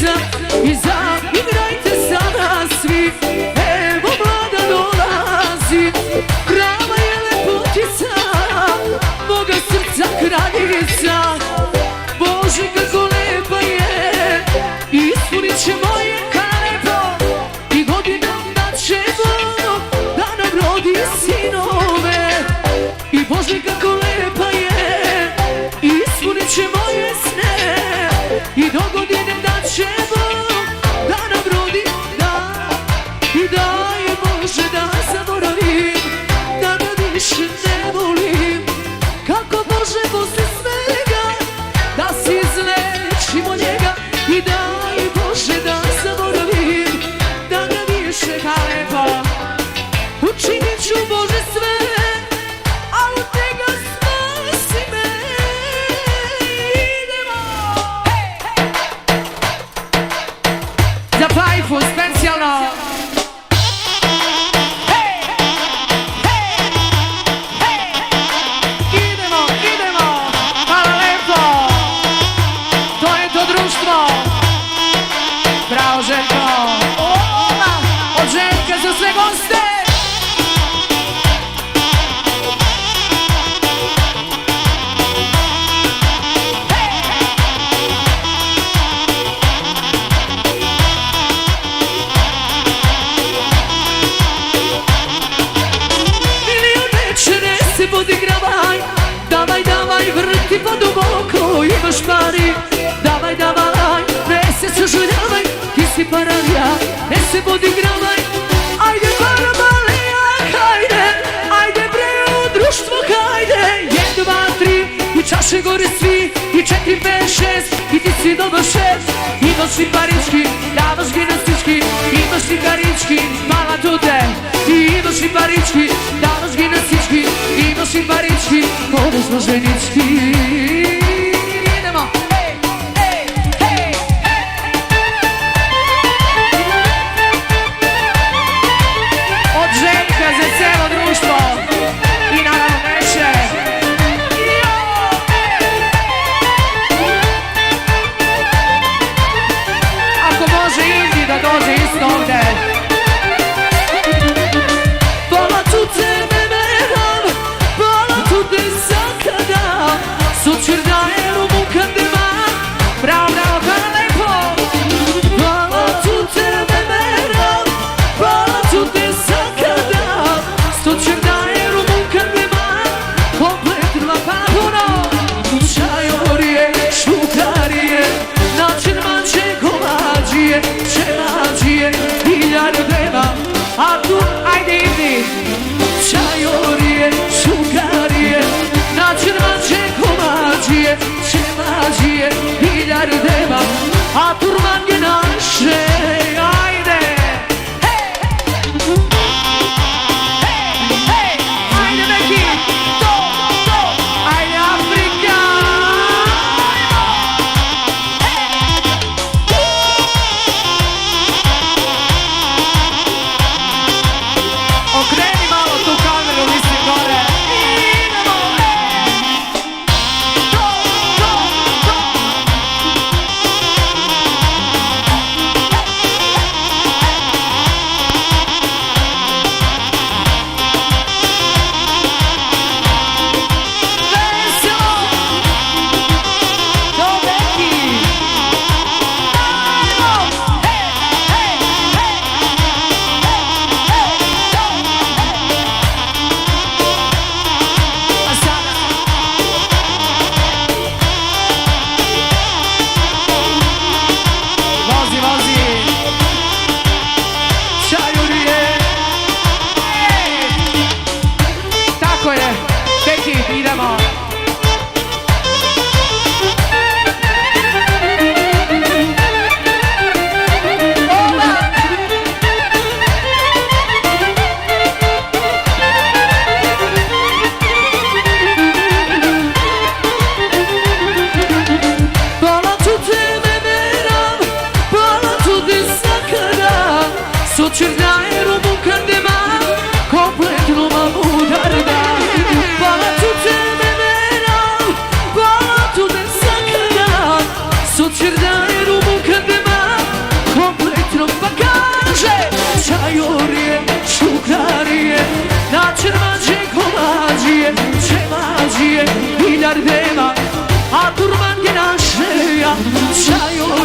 djeca i zaigrajte sada svi. Evo mlada dolazi, prava je lepotica, moga srca kraljica. Bože kako lepa je, ispunit će moje kalepo i godinom da ćemo da nam rodi sinove. I Bože kako lepa je, ispunit će moje sne i do godine da ćemo da nam rodi, da. I daj Bože da zaboravim, da ga više ne volim. Kako Bože posle svega da si izlečimo njega. I daj Bože da zaboravim, da ga više kalepa. Učinit ću Bože sve, a od tega spasi me. Idemo! Za Pajfu specijalno. Idemo, idemo, hvala lepo. To je to društvo. Bravo Željko. Od Željka za sve goste. Podigravaj, davaj, davaj, vrti poduboko, imaš pari. Davaj, davaj, ne se sažaljavaj, ti si paravija, ne se podigravaj. Ajde parabalija, hajde, ajde bre u društvo, hajde. 1, 2, 3, i čaše gore svi, i 4, 5, 6, i ti si dobar šef. Imaš i parički, davaš gimnastički, imaš i karički, mala tute. I imaš i parički, davaš gimnastički, imaš i parički, odnosno ženički. Idemo! Hej, hej, hej! Od Željka za cijelo društvo i naravno neće. Ako može Indi da dođe isto ovdje. Pola tu tebe veram, pola tu te zakadam. Sučer dajem u mukandima, bravo, bravo, hvala lepo. Pola tu tebe veram, pola tu te zakadam. Sučer dajem u mukandima, komplet dva pa puno. Čajorije, šukarije, način mače kovađije, čemađije, hiljadu deva. A tu, ajde idi. Čajorije, šukarije, način mače kovađije, čemađije, hiljadu deva. A turmange naše, ajde. Hej, hej, hej, ajde neki, to, ajde Afrika. Okreni malo tu kameru, mislim gore. Idemo! To! Veselo! To neki! Ajmo! Hej, hej, hej! A sada vozi, vozi. Čajurije. Tako je, deki, idemo. Pola tu tebe veram, pola tu te zakadam. Sučer dajem u mukandima, kompletno mam udarda. Pola tu tebe veram, pola tu te zakadam. Sučer dajem u mukandima,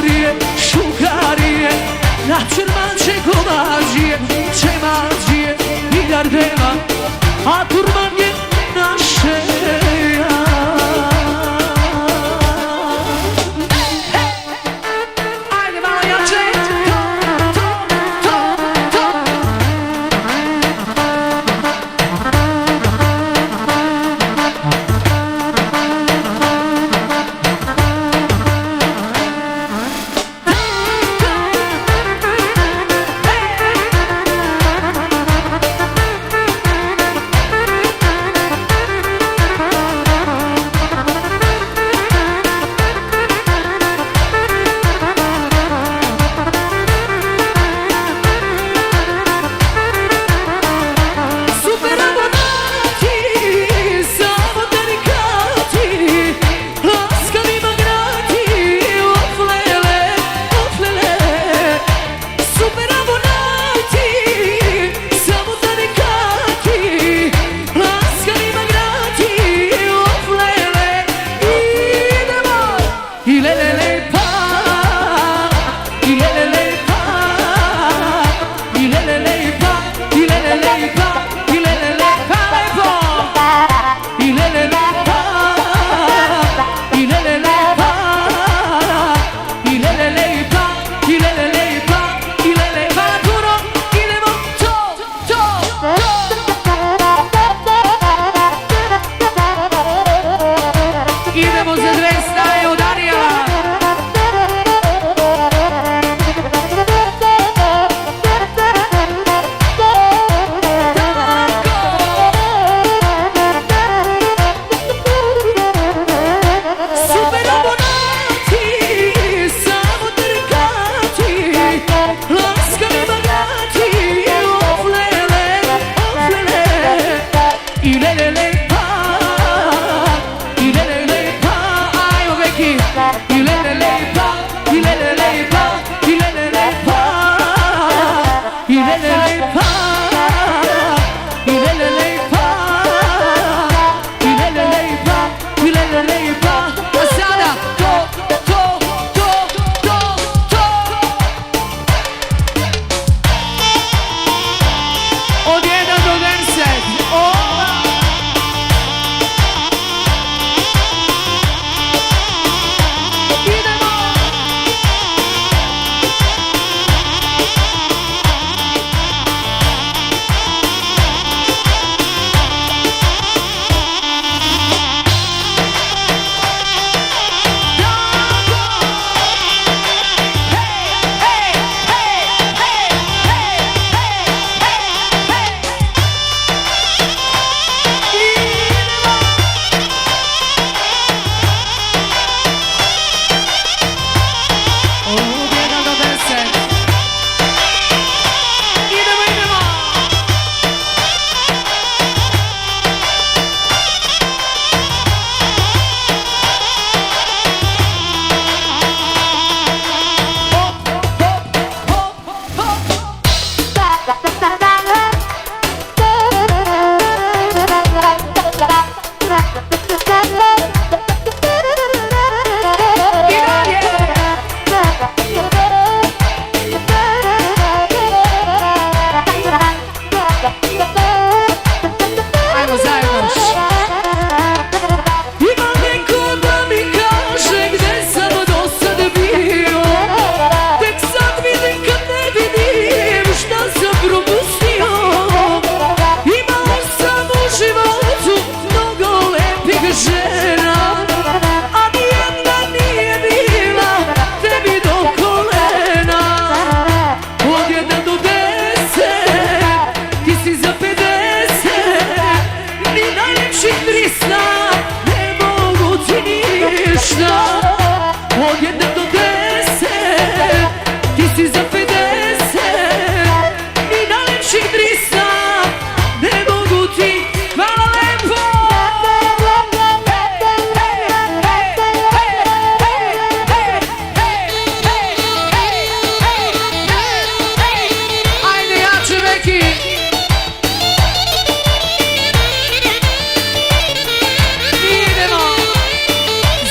Šukarije, šukarije, načrmanče kolažije, čemađije, milijardeva, a turban je naše. Ajde malo jače,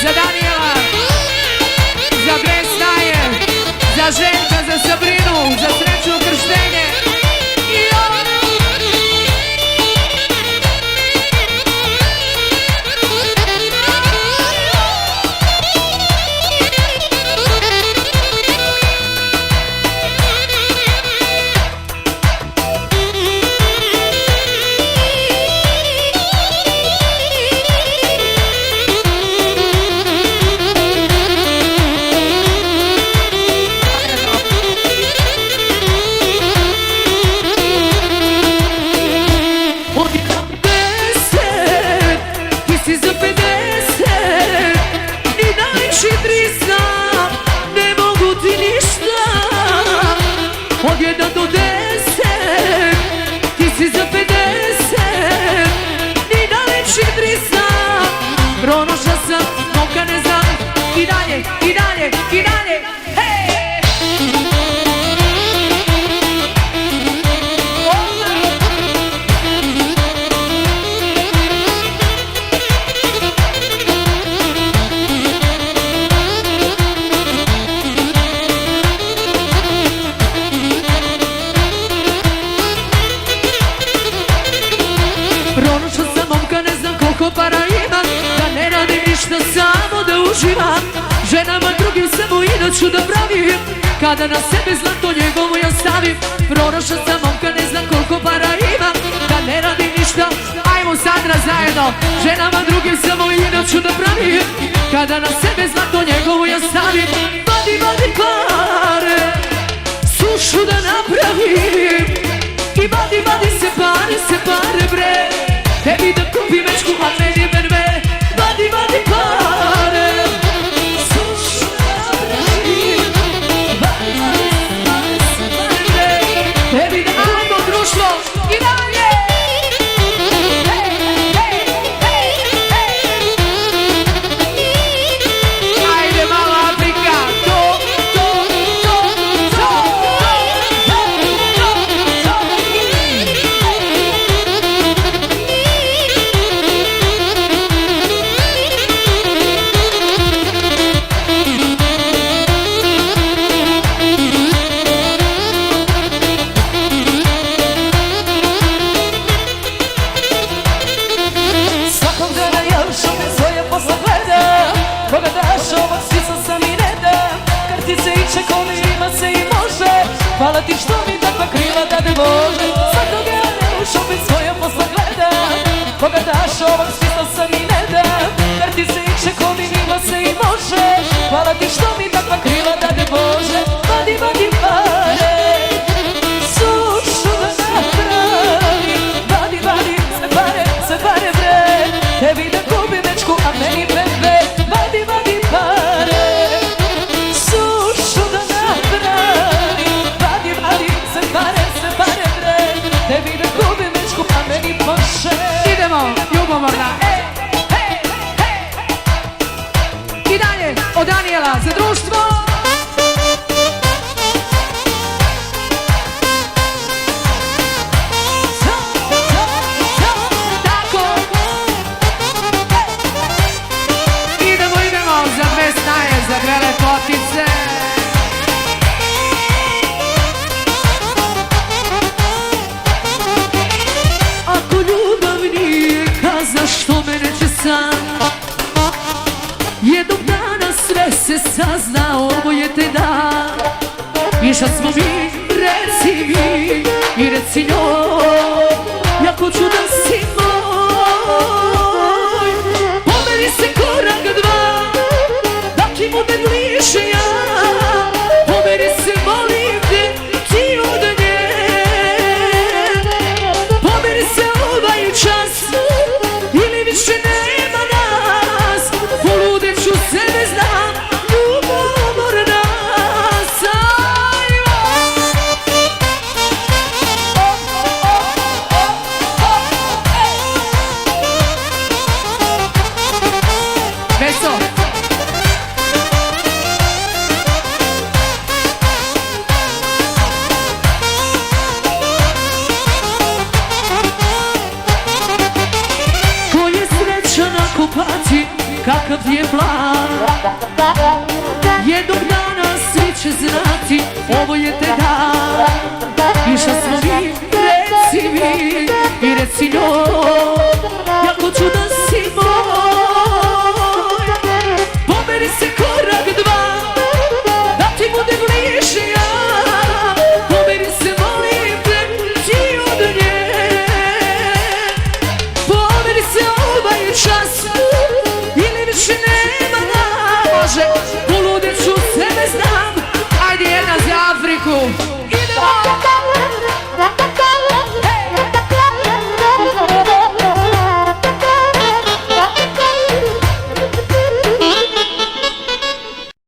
Za Daniela, za Bresnaje. uživam, ženama drugim samo inaču da pravim. Kada na sebe zlato njegovo ja stavim, pronašla sam momka, ne znam koliko para imam. Da ne radim ništa, ajmo Sandra zajedno, ženama drugim samo inaču da pravim. Kada na sebe zlato njegovo ja stavim, vadi, vadi pare, sušu da napravim. I vadi, vadi se pare bre, tebi da kupim mečku, a meni berbe. Vadi, vadi pare, sušu da napravim. Vadi, vadi se pare bre, tebi da ajmo društvo i dalje. Ajde mala Afrika, to. Svakog dana ja u šume svoje posla gledam. Koga daš ovog sisa sam i ne dam. Kartice i čekovi ima se i može. Hvala ti što mi takva krila dade Bože. Svakog dana ja u šume svoje posla gledam. Koga daš ovog sisa sam i ne dam. Kartice i čekovi ima se i može. Hvala ti što mi takva krila dade Bože. Vadi, vadi pare, sušu da napravim. Vadi, vadi se pare bre, tebi da kupim mečku, a meni bebe. Vadi, vadi pare, sušu da napravim. Vadi, vadi se pare bre, tebi da kupim mečku, a meni Porsche. Idemo, ljubomorna. I dalje, od Danijela za društvo. Tako. Idemo za dve snaje, za dve lepotice. Ako ljubav nije kazna, što me neće sam, jednog dana sve se sazna, ovo je te dan. I šta smo mi, reci mi i reci njoj, ja hoću da si moj. Pomeri se korak dva, da ti bude bliže ja. Pomeri se, molim te, ti od nje. Pomeri se ovaj čas, ili više nema nas. Poludit ću se, ne znam, ljubomorna sam. Beso. Ko je srećan ako pati, kakav je plan. Jednog dana svi će znati, ovo je